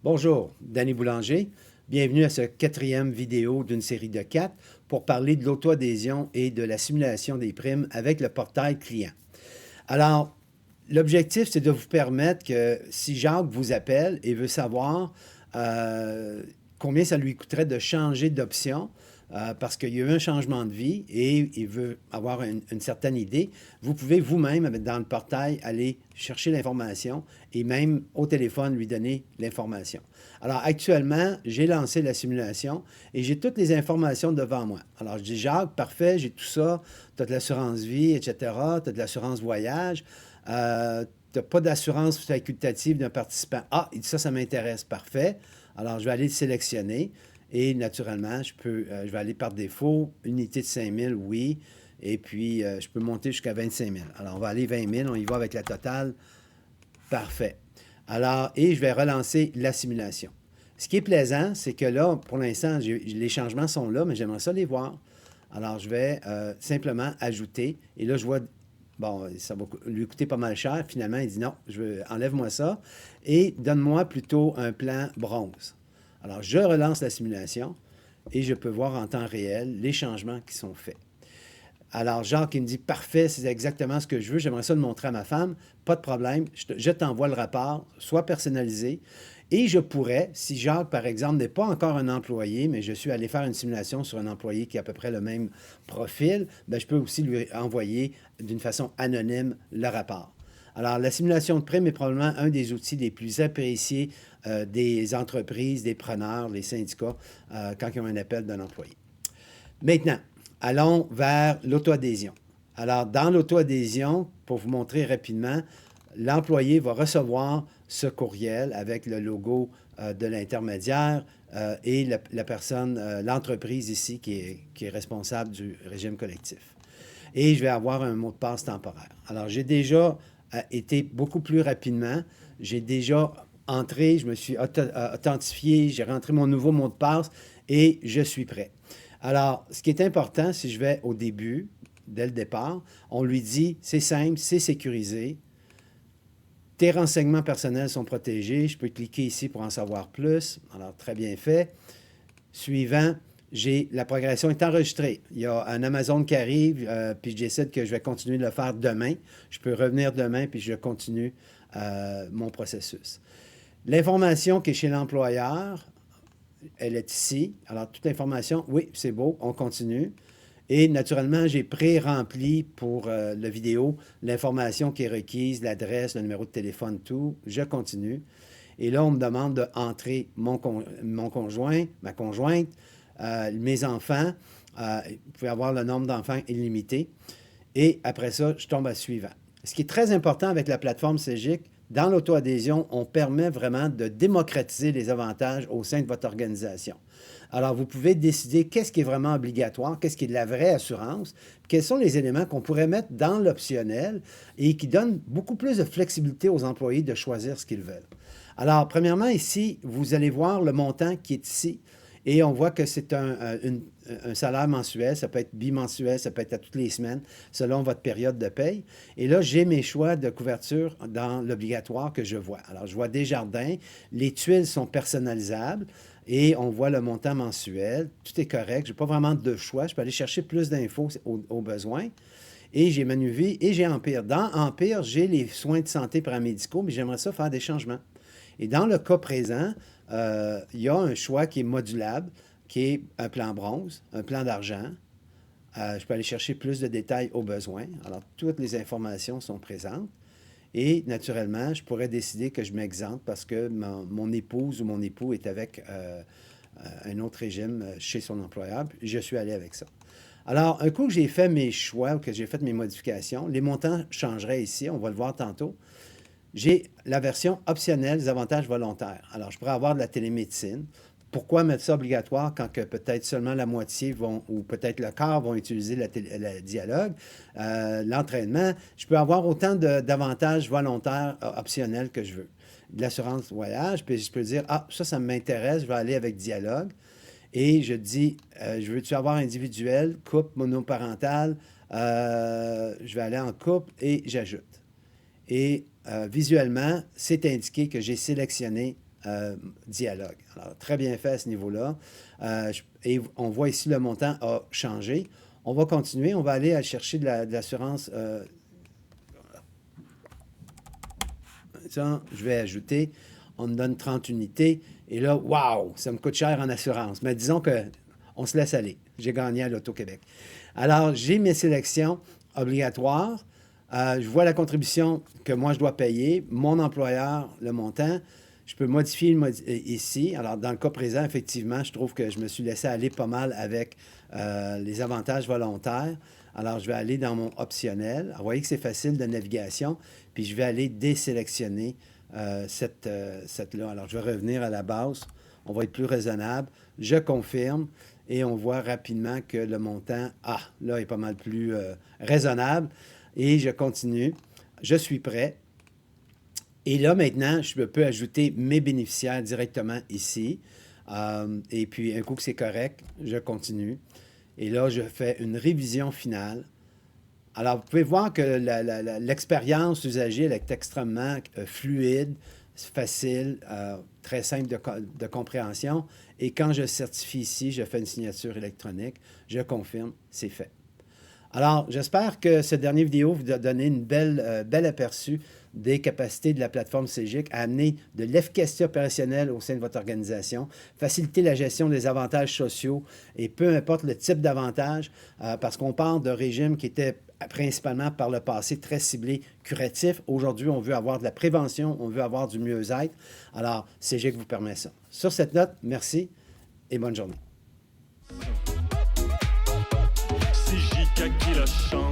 Bonjour, Danny Boulanger. Bienvenue à ce quatrième vidéo d'une série de 4 pour parler de l'auto-adhésion et de la simulation des primes avec le portail client. Alors, l'objectif, c'est de vous permettre que si Jacques vous appelle et veut savoir combien ça lui coûterait de changer d'option, parce qu'il y a eu un changement de vie et il veut avoir une certaine idée, vous pouvez vous-même, dans le portail, aller chercher l'information et même au téléphone lui donner l'information. Alors actuellement, j'ai lancé la simulation et j'ai toutes les informations devant moi. Alors je dis, Jacques, parfait, j'ai tout ça, tu as de l'assurance vie, etc., tu as de l'assurance voyage, tu n'as pas d'assurance facultative d'un participant. Ah, il dit ça m'intéresse, parfait. Alors je vais aller le sélectionner. Et naturellement, je vais aller par défaut, unité de 5 000, oui. Et puis, je peux monter jusqu'à 25 000. Alors, on va aller 20 000, on y va avec la totale. Parfait. Alors, et je vais relancer la simulation. Ce qui est plaisant, c'est que là, pour l'instant, les changements sont là, mais j'aimerais ça les voir. Alors, je vais simplement ajouter. Et là, je vois, bon, ça va lui coûter pas mal cher. Finalement, il dit non, enlève-moi ça et donne-moi plutôt un plan bronze. Alors, je relance la simulation et je peux voir en temps réel les changements qui sont faits. Alors, Jacques, il me dit, parfait, c'est exactement ce que je veux. J'aimerais ça le montrer à ma femme. Pas de problème. Je t'envoie le rapport, soit personnalisé. Et je pourrais, si Jacques, par exemple, n'est pas encore un employé, mais je suis allé faire une simulation sur un employé qui a à peu près le même profil, bien, je peux aussi lui envoyer d'une façon anonyme le rapport. Alors, la simulation de prime est probablement un des outils les plus appréciés des entreprises, des preneurs, des syndicats, quand ils ont un appel d'un employé. Maintenant, allons vers l'auto-adhésion. Alors, dans l'auto-adhésion, pour vous montrer rapidement, l'employé va recevoir ce courriel avec le logo de l'intermédiaire et la personne, l'entreprise ici qui est responsable du régime collectif. Et je vais avoir un mot de passe temporaire. Alors, j'ai déjà été beaucoup plus rapidement. J'ai déjà entré, je me suis authentifié, j'ai rentré mon nouveau mot de passe et je suis prêt. Alors, ce qui est important, si je vais au début, dès le départ, on lui dit, c'est simple, c'est sécurisé, tes renseignements personnels sont protégés, je peux cliquer ici pour en savoir plus. Alors, très bien fait. Suivant, la progression est enregistrée. Il y a un Amazon qui arrive, puis je décide que je vais continuer de le faire demain. Je peux revenir demain, puis je continue mon processus. L'information qui est chez l'employeur, elle est ici. Alors, toute l'information, oui, c'est beau, on continue. Et naturellement, j'ai pré-rempli pour la vidéo l'information qui est requise, l'adresse, le numéro de téléphone, tout. Je continue. Et là, on me demande d'entrer mon conjoint, ma conjointe, mes enfants. Vous pouvez avoir le nombre d'enfants illimité. Et après ça, je tombe à suivant. Ce qui est très important avec la plateforme CEGIC, dans l'auto-adhésion, on permet vraiment de démocratiser les avantages au sein de votre organisation. Alors, vous pouvez décider qu'est-ce qui est vraiment obligatoire, qu'est-ce qui est de la vraie assurance, quels sont les éléments qu'on pourrait mettre dans l'optionnel et qui donnent beaucoup plus de flexibilité aux employés de choisir ce qu'ils veulent. Alors, premièrement, ici, vous allez voir le montant qui est ici. Et on voit que c'est un salaire mensuel, ça peut être bimensuel, ça peut être à toutes les semaines, selon votre période de paye. Et là, j'ai mes choix de couverture dans l'obligatoire que je vois. Alors, je vois Desjardins, les tuiles sont personnalisables et on voit le montant mensuel. Tout est correct, je n'ai pas vraiment de choix. Je peux aller chercher plus d'infos au besoin. Et j'ai Manuvie et j'ai Empire. Dans Empire, j'ai les soins de santé paramédicaux, mais j'aimerais ça faire des changements. Et dans le cas présent, il y a un choix qui est modulable, qui est un plan bronze, un plan d'argent. Je peux aller chercher plus de détails au besoin. Alors, toutes les informations sont présentes. Et naturellement, je pourrais décider que je m'exempte parce que mon épouse ou mon époux est avec un autre régime chez son employeur. Je suis allé avec ça. Alors, un coup que j'ai fait mes choix, que j'ai fait mes modifications, les montants changeraient ici, on va le voir tantôt. J'ai la version optionnelle des avantages volontaires. Alors, je pourrais avoir de la télémédecine. Pourquoi mettre ça obligatoire quand que peut-être seulement la moitié vont, ou peut-être le quart vont utiliser le dialogue, l'entraînement? Je peux avoir autant d'avantages volontaires optionnels que je veux. De l'assurance voyage, puis je peux dire, ah, ça m'intéresse, je vais aller avec dialogue. Et je dis, je veux-tu avoir individuel, couple monoparental, je vais aller en couple et j'ajoute. Et visuellement, c'est indiqué que j'ai sélectionné dialogue. Alors, très bien fait à ce niveau-là. Et on voit ici le montant a changé. On va continuer. On va aller chercher de l'assurance. Ça, je vais ajouter. On me donne 30 unités. Et là, waouh, ça me coûte cher en assurance. Mais disons qu'on se laisse aller. J'ai gagné à l'Auto-Québec. Alors, j'ai mes sélections obligatoires. Je vois la contribution que moi, je dois payer, mon employeur, le montant. Je peux modifier ici. Alors, dans le cas présent, effectivement, je trouve que je me suis laissé aller pas mal avec les avantages volontaires. Alors, je vais aller dans mon optionnel. Alors, vous voyez que c'est facile de navigation. Puis, je vais aller désélectionner cette-là. Alors, je vais revenir à la base. On va être plus raisonnable. Je confirme. Et on voit rapidement que le montant, là, est pas mal plus raisonnable. Et je continue. Je suis prêt. Et là, maintenant, je peux ajouter mes bénéficiaires directement ici. Et puis, un coup que c'est correct, je continue. Et là, je fais une révision finale. Alors, vous pouvez voir que l'expérience usagée elle est extrêmement fluide, facile, très simple de compréhension. Et quand je certifie ici, je fais une signature électronique, je confirme, c'est fait. Alors, j'espère que cette dernière vidéo vous a donné une bel aperçu des capacités de la plateforme CGIC à amener de l'efficacité opérationnelle au sein de votre organisation, faciliter la gestion des avantages sociaux et peu importe le type d'avantage, parce qu'on parle d'un régime qui était principalement par le passé très ciblé curatif. Aujourd'hui, on veut avoir de la prévention, on veut avoir du mieux-être. Alors, CGIC vous permet ça. Sur cette note, merci et bonne journée. C'est JK qui la chante.